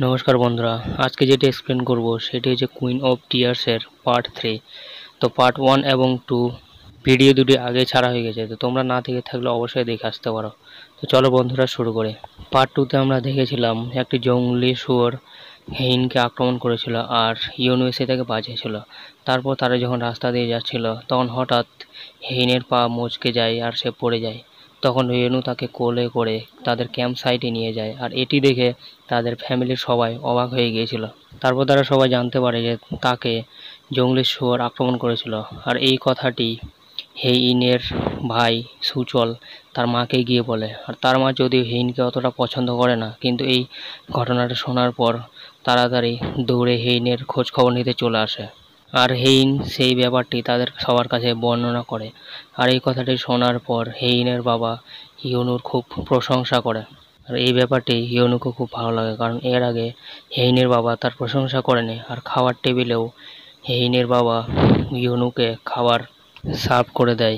নমস্কার বন্ধুরা, আজকে যেটা এক্সপ্লেন করব সেটি হচ্ছে কুইন অফ টিয়ার্সের পার্ট 3। তো পার্ট 1 এবং 2 ভিডিও দুটি আগে ছাড়া হয়ে গেছে, তো তোমরা না দেখে থাকলে অবশ্যই দেখে আসতে পারো। তো চলো বন্ধুরা শুরু করে। পার্ট 2তে আমরা দেখেছিলাম একটি জঙ্গলি শুয়োর হেইনকে আক্রমণ করেছিল আর ইউনু এসে তাকে বাঁচিয়েছিল। তারপর তারা যখন রাস্তা দিয়ে যাচ্ছিল তখন হঠাৎ হেইনের পা মচকে যায় আর সে পড়ে যায়। তখন রেনু তাকে কোলে করে তাদের ক্যাম্প সাইটে নিয়ে যায়, আর এটি দেখে তাদের ফ্যামিলির সবাই অবাক হয়ে গিয়েছিল। তারপর তারা সবাই জানতে পারে যে তাকে জঙ্গলি শুয়োর আক্রমণ করেছিল, আর এই কথাটি হেইনের ভাই সুচল তার মাকে গিয়ে বলে। আর তার মা যদিও হেইনকে অতটা পছন্দ করে না, কিন্তু এই ঘটনাটা শোনার পর তাড়াতাড়ি দৌড়ে হেইনের খোঁজ খবর নিতে চলে আসে। আর হেইন সেই ব্যাপারটি তাদের সবার কাছে বর্ণনা করে। আর এই কথাটি শোনার পর হেইনের বাবা ইউনুর খুব প্রশংসা করে। আর এই ব্যাপারটি ইউনুকে খুব ভালো লাগে, কারণ এর আগে হেইনের বাবা তার প্রশংসা করেনি। আর খাওয়ার টেবিলেও হেইনের বাবা ইউনুকে খাবার সার্ভ করে দেয়।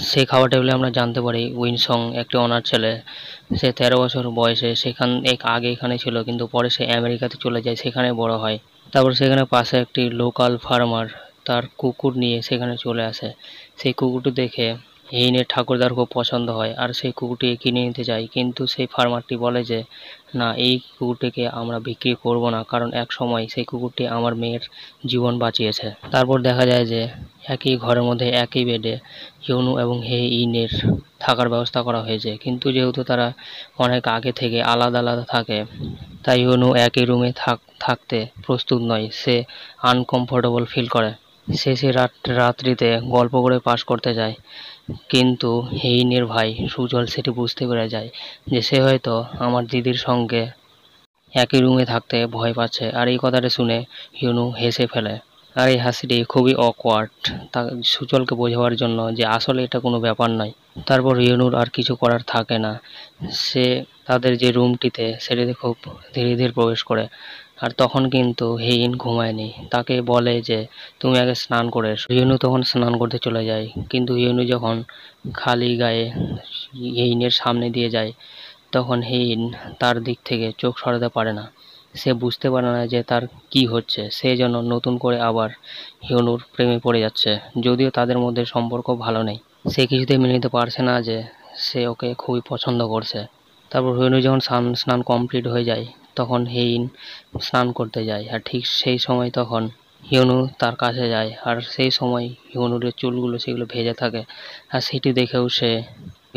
সেই খাওয়ার টেবিলে আমরা জানতে পারি উইনসং একটি অনাথ ছেলে। সে 13 বছর বয়সে আগে এখানে ছিল, কিন্তু পরে সে আমেরিকাতে চলে যায়, সেখানে বড় হয়। তারপর সেখানে পাশে একটি লোকাল ফার্মার তার কুকুর নিয়ে সেখানে চলে আসে। সেই কুকুরটি দেখে হেইনের ঠাকুরদার খুব পছন্দ হয়, আর সেই কুকুরটি কিনে নিতে যায়, কিন্তু সেই ফার্মারটি বলে যে না, এই কুকুরটিকে আমরা বিক্রি করব না, কারণ এক সময় সেই কুকুরটি আমার মেয়ের জীবন বাঁচিয়েছে। তারপর দেখা যায় যে একই ঘরের মধ্যে একই বেডে ইউনু এবং হেইনের থাকার ব্যবস্থা করা হয়েছে, কিন্তু যেহেতু তারা অনেক আগে থেকে আলাদা আলাদা থাকে, তাই ইউনু একই রুমে থাকতে প্রস্তুত নয়। সে আনকমফোর্টেবল ফিল করে। সে রাত্রিতে গল্প করে পাস করতে যায়, কিন্তু হেইনের ভাই সুজল সেটি বুঝতে পেরে যায় যে সে হয়তো আমার দিদির সঙ্গে একই রুমে থাকতে ভয় পাচ্ছে। আর এই কথাটা শুনে ইউনু হেসে ফেলে, আর এই হাসিটি খুবই অকওয়ার্ড তা সুজলকে বোঝাবার জন্য যে আসলে এটা কোনো ব্যাপার নয়। তারপর ইউনুর আর কিছু করার থাকে না, সে তাদের যে রুমটিতে সেটিতে খুব ধীরে ধীরে প্রবেশ করে। আর তখন কিন্তু হেইন ঘুমায়নি, তাকে বলে যে তুমি আগে স্নান করে এসো। ইউনু তখন স্নান করতে চলে যায়, কিন্তু ইউনু যখন খালি গায়ে হেইনের সামনে দিয়ে যায়, তখন হেইন তার দিক থেকে চোখ সরাতে পারে না। সে বুঝতে পারে না যে তার কি হচ্ছে, সে যেন নতুন করে আবার ইউনুর প্রেমে পড়ে যাচ্ছে, যদিও তাদের মধ্যে সম্পর্ক ভালো নেই। সে কিছুতেই মেনে নিতে পারছে না যে সে ওকে খুবই পছন্দ করছে। তারপর ইউনু যখন স্নান কমপ্লিট হয়ে যায়, তখন হেইন স্নান করতে যায়, আর ঠিক সেই সময় তখন ইউনু তার কাছে যায়, আর সেই সময় ইউনুর যে চুলগুলো সেগুলো ভেজে থাকে, আর সেটি দেখেও সে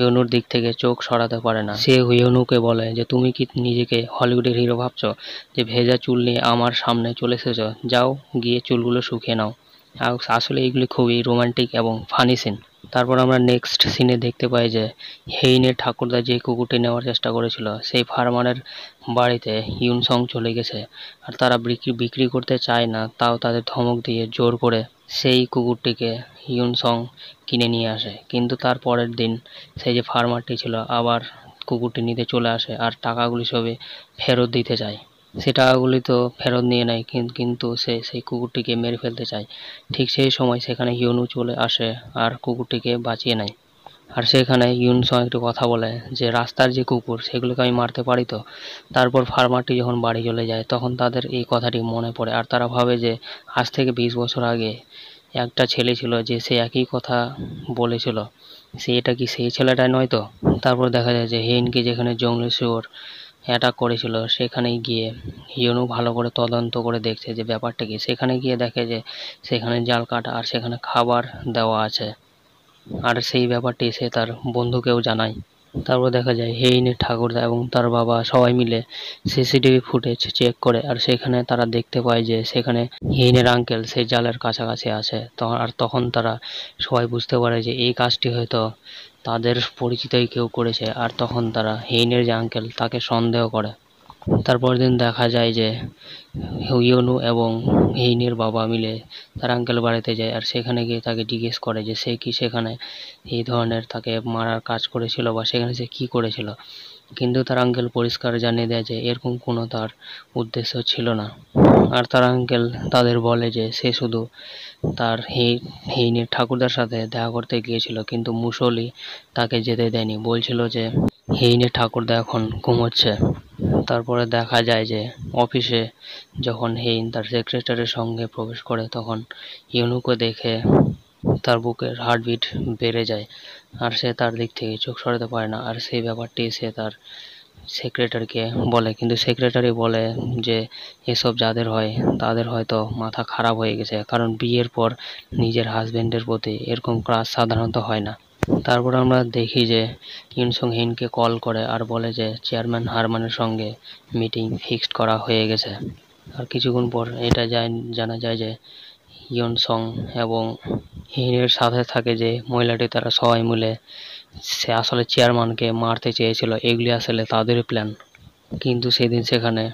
ইউনুর দিক থেকে চোখ সরাতে পারে না। সে ইউনুকে বলে যে তুমি কি নিজেকে হলিউডের হিরো ভাবছো, যে ভেজা চুল নিয়ে আমার সামনে চলে এসেছো, যাও গিয়ে চুলগুলো শুকিয়ে নাও। আসলে এইগুলি খুবই রোমান্টিক এবং ফানি সিন। তারপর আমরা নেক্সট সিনে দেখতে পাই যে হেইনের ঠাকুরদা যে কুকুরটি নেওয়ার চেষ্টা করেছিল সেই ফার্মারের বাড়িতে ইউনসং চলে গেছে, আর তারা বিক্রি করতে চায় না, তাও তাদের ধমক দিয়ে জোর করে সেই কুকুরটিকে ইউনসং কিনে নিয়ে আসে। কিন্তু তার পরের দিন সেই যে ফার্মারটি ছিল আবার কুকুরটি নিতে চলে আসে, আর টাকাগুলি সবে ফেরত দিতে চায়। সে টাকাগুলি তো ফেরত নিয়ে নেয়, কিন্তু সে সেই কুকুরটিকে মেরে ফেলতে চায়। ঠিক সেই সময় সেখানে ইউনু চলে আসে আর কুকুরটিকে বাঁচিয়ে নেয়। আর সেখানে ইউনসং একটু কথা বলে যে রাস্তার যে কুকুর সেগুলোকে আমি মারতে পারি তো। তারপর ফার্মারটি যখন বাড়ি চলে যায় তখন তাদের এই কথাটি মনে পড়ে, আর তারা ভাবে যে আজ থেকে 20 বছর আগে একটা ছেলে ছিল যে সে একই কথা বলেছিল, এটা কি সেই ছেলেটাই নয় তো। তারপর দেখা যায় যে হেইনকে যেখানে জঙ্গলি শুয়োর অ্যাটাক করেছিল সেখানে গিয়ে ইউনু ভালো করে তদন্ত করে দেখছে যে ব্যাপারটা কি। সেখানে গিয়ে দেখে যে সেখানে জাল কাটা আর সেখানে খাবার দেওয়া আছে, আর সেই ব্যাপারটি সে তার বন্ধুকেও জানায়। তারপর দেখা যায় হেইনের ঠাকুরদা এবং তার বাবা সবাই মিলে সিসিটিভি ফুটেজ চেক করে, আর সেখানে তারা দেখতে পায় যে সেখানে হেইনের আঙ্কেল সেই জালের কাছাকাছি আছে। তখন তারা সবাই বুঝতে পারে যে এই কাজটি হয়তো তাদের পরিচিতই কেউ করেছে, আর তখন তারা হেইনের যে আঙ্কেল তাকে সন্দেহ করে। তারপর দিন দেখা যায় যে ইউনু এবং হেইনের বাবা মিলে তার আঙ্কেল বাড়িতে যায়, আর সেখানে গিয়ে তাকে জিজ্ঞেস করে যে সে কি সেখানে এই ধরনের তাকে মারার কাজ করেছিল বা সেখানে সে কি করেছিল। কিন্তু তার আঙ্কেল পরিষ্কার জানিয়ে দেয় যে এরকম কোনো তার উদ্দেশ্য ছিল না। আর তার আঙ্কেল তাদের বলে যে সে শুধু তার হেইনের ঠাকুরদার সাথে দেখা করতে গিয়েছিল, কিন্তু মুসলি তাকে যেতে দেয়নি, বলছিল যে হেইনের ঠাকুরদা এখন ঘুমোচ্ছে। তারপরে দেখা যায় যে অফিসে যখন হেইন তার সেক্রেটারির সঙ্গে প্রবেশ করে তখন ইউনুকে দেখে তার বুকের হার্টবিট বেড়ে যায়, আর সে তার দিক থেকে চোখ সরাতে পারে না। আর সেই ব্যাপারটি সে তার সেক্রেটারিকে বলে, কিন্তু সেক্রেটারি বলে যে এসব যাদের হয় তাদের হয়তো মাথা খারাপ হয়ে গেছে, কারণ বিয়ের পর নিজের হাজবেন্ডের প্রতি এরকম ক্রাশ সাধারণত হয় না। তারপর আমরা দেখি যে ইউনসং হেইনকে কল করে আর বলে যে চেয়ারম্যান হারমানের সঙ্গে মিটিং ফিক্সড করা হয়ে গেছে। আর কিছুক্ষণ পর এটা জানা যায় যে ইউনসং এবং হেইনের সাথে থাকে যে মহিলাটি, তারা সবাই মিলে সে আসলে চেয়ারম্যানকে মারতে চেয়েছিল। এগুলি আসলে তাদেরই প্ল্যান, কিন্তু সেদিন সেখানে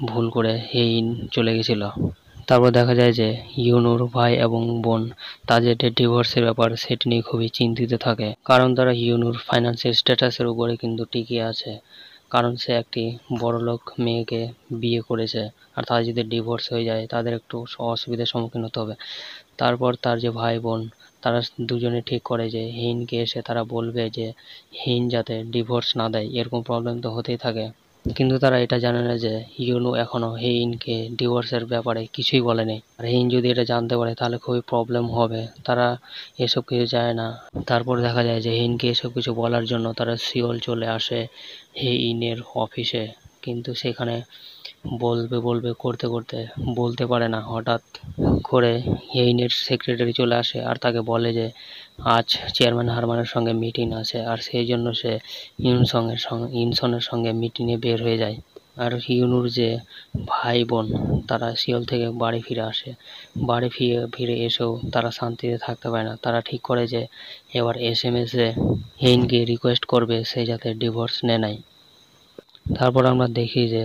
ভুল করে হেইন চলে গেছিল। তারপর দেখা যায় যে ইউনুর ভাই এবং বোন তাদের যে ডিভোর্সের ব্যাপার সেটি নিয়ে খুবই চিন্তিত থাকে, কারণ তারা ইউনুর ফাইন্যান্সিয়াল স্ট্যাটাসের উপরে কিন্তু টিকে আছে, কারণ সে একটি বড়লোক মেয়েকে বিয়ে করেছে। আর তার যদি ডিভোর্স হয়ে যায় তাদের একটু অসুবিধার সম্মুখীন হতে হবে। তারপর তার যে ভাই বোন তারা দুজনে ঠিক করে যে হেইনকে এসে তারা বলবে যে হেইন যাতে ডিভোর্স না দেয়, এরকম প্রবলেম তো হতেই থাকে। কিন্তু তারা এটা জানে না যে ইউনু এখনো হেইনকে ডিভোর্সের ব্যাপারে কিছুই বলেনি, আর হেইন যদি এটা জানতে পারে তাহলে খুবই প্রবলেম হবে। তারা এসব কিছু চায় না। তারপর দেখা যায় যে হেইনকে এসব কিছু বলার জন্য তারা সিওল চলে আসে হেইনের অফিসে, কিন্তু সেখানে বলবে বলবে করতে করতে বলতে পারে না। হঠাৎ করে হেইনের সেক্রেটারি চলে আসে আর তাকে বলে যে আজ চেয়ারম্যান হারমানের সঙ্গে মিটিং আছে, আর সেই জন্য সে ইউনসনের সঙ্গে মিটিংয়ে বের হয়ে যায়। আর ইউনুর যে ভাই বোন তারা সিওল থেকে বাড়ি ফিরে আসে। বাড়ি ফিরে এসেও তারা শান্তিতে থাকতে পারে না। তারা ঠিক করে যে এবার এসএমএসে হেইনকে রিকোয়েস্ট করবে সে যাতে ডিভোর্স নেয়। তারপর আমরা দেখি যে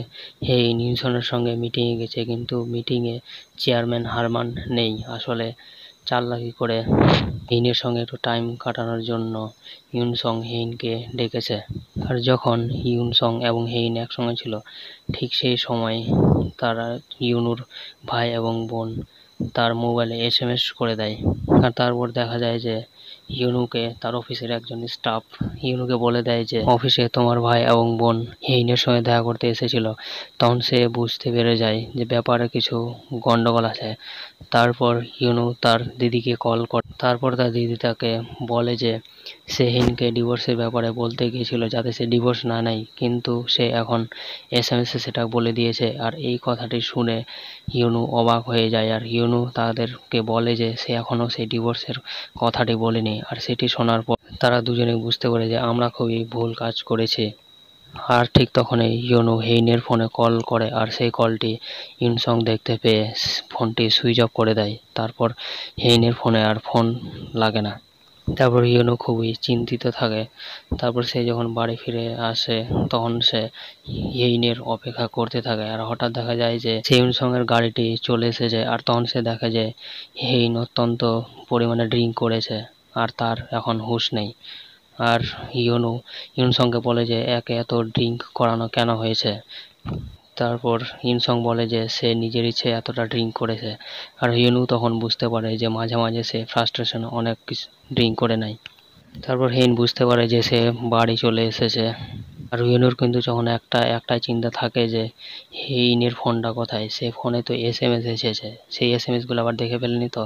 হেইন ইউনসনের সঙ্গে মিটিংয়ে গেছে, কিন্তু মিটিংয়ে চেয়ারম্যান হারমান নেই। আসলে চালাকি করে হেইনের সঙ্গে একটু টাইম কাটানোর জন্য ইউনসং হেইনকে ডেকেছে। আর যখন ইউনসং এবং হেইন একসঙ্গে ছিল ঠিক সেই সময় তারা ইউনুর ভাই এবং বোন তার মোবাইলে এসএমএস করে দেয়। আর তারপর দেখা যায় যে ইউনুকে তার অফিসের একজন স্টাফ ইউনুকে বলে দেয় যে অফিসে তোমার ভাই এবং বোন হেইনের সঙ্গে দেখা করতে এসেছিল। তখন সে বুঝতে পেরে যায় যে ব্যাপারে কিছু গন্ডগোল আছে। তারপর ইউনু তার দিদিকে কল করে, তারপর তার দিদি তাকে বলে যে সে হেইনকে ডিভোর্সের ব্যাপারে বলতে গিয়েছিল যাতে সে ডিভোর্স না নেয়, কিন্তু সে এখন এসএমএসে সেটা বলে দিয়েছে। আর এই কথাটি শুনে ইউনু অবাক হয়ে যায়, আর ইউনু তাদেরকে বলে যে সে এখনও সেই ডিভোর্সের কথাটি বলেনি। আর সেটি শোনার পর তারা দুজনে বুঝতে পারে যে আমরা খুবই ভুল কাজ করেছি। আর ঠিক তখনই ইউনু হেইনের ফোনে কল করে, আর সেই কলটি ইউনসং দেখতে পেয়ে ফোনটি সুইচ অফ করে দেয়। তারপর হেইনের ফোনে আর ফোন লাগে না। তারপর ইউনু খুবই চিন্তিত থাকে। তারপর সে যখন বাড়ি ফিরে আসে তখন সে হেইনের অপেক্ষা করতে থাকে। আর হঠাৎ দেখা যায় যে ইউনসং এর গাড়িটি চলে এসেছে, আর তখন সে দেখে যে হেইন অত্যন্ত পরিমাণে ড্রিঙ্ক করেছে আর তার এখন হুঁশ নেই। আর ইউনসংকে বলে যে একে এত ড্রিঙ্ক করানো কেন হয়েছে। তারপর ইউনসং বলে যে সে নিজের ইচ্ছে এতটা ড্রিঙ্ক করেছে। আর ইউনু তখন বুঝতে পারে যে মাঝে মাঝে সে ফ্রাস্ট্রেশনে অনেক কিছু ড্রিঙ্ক করে নেয়। তারপর হেইন বুঝতে পারে যে সে বাড়ি চলে এসেছে। আর ইউনুর কিন্তু যখন একটাই চিন্তা থাকে যে হেইনের ফোনটা কোথায়। সে ফোনে তো এসএমএস এসেছে, সেই এসএমএসগুলো আবার দেখে ফেলেনি। তো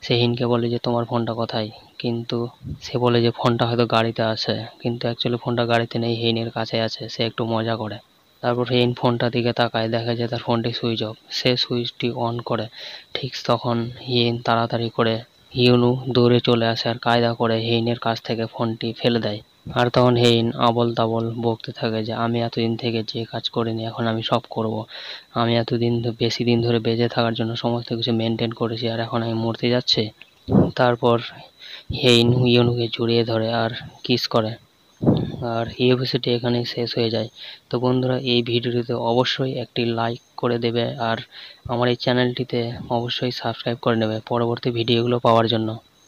সে হেইনকে বলে যে তোমার ফোনটা কোথায়, কিন্তু সে বলে যে ফোনটা হয়তো গাড়িতে আছে, কিন্তু অ্যাকচুয়ালি ফোনটা গাড়িতে নেই, হেইনের কাছে আছে। সে একটু মজা করে। তারপর হেইন ফোনটা দিকে তাকায়, দেখা যায় তার ফোনটি সুইচ অফ। সে সুইচটি অন করে। ঠিক তখন হেইন তাড়াতাড়ি করে ইউনু দৌড়ে চলে আসে আর কায়দা করে হেইনের কাছ থেকে ফোনটি ফেলে দেয়। আর তখন হেইন আবল তাবল বকতে থাকে যে আমি এতদিন থেকে যে কাজ করিনি এখন আমি সব করব। আমি এতদিন বেশি দিন ধরে বেঁচে থাকার জন্য সমস্ত কিছু মেনটেন করেছি, আর এখন আমি মরতে যাচ্ছি। তারপর হেইন ইউনুকে জড়িয়ে ধরে আর কিস করে। আর এই এপিসোডটি এখানেই শেষ হয়ে যায়। তো বন্ধুরা, এই ভিডিওটিতে অবশ্যই একটি লাইক করে দেবে, আর আমার এই চ্যানেলটিতে অবশ্যই সাবস্ক্রাইব করে নেবে পরবর্তী ভিডিওগুলো পাওয়ার জন্য।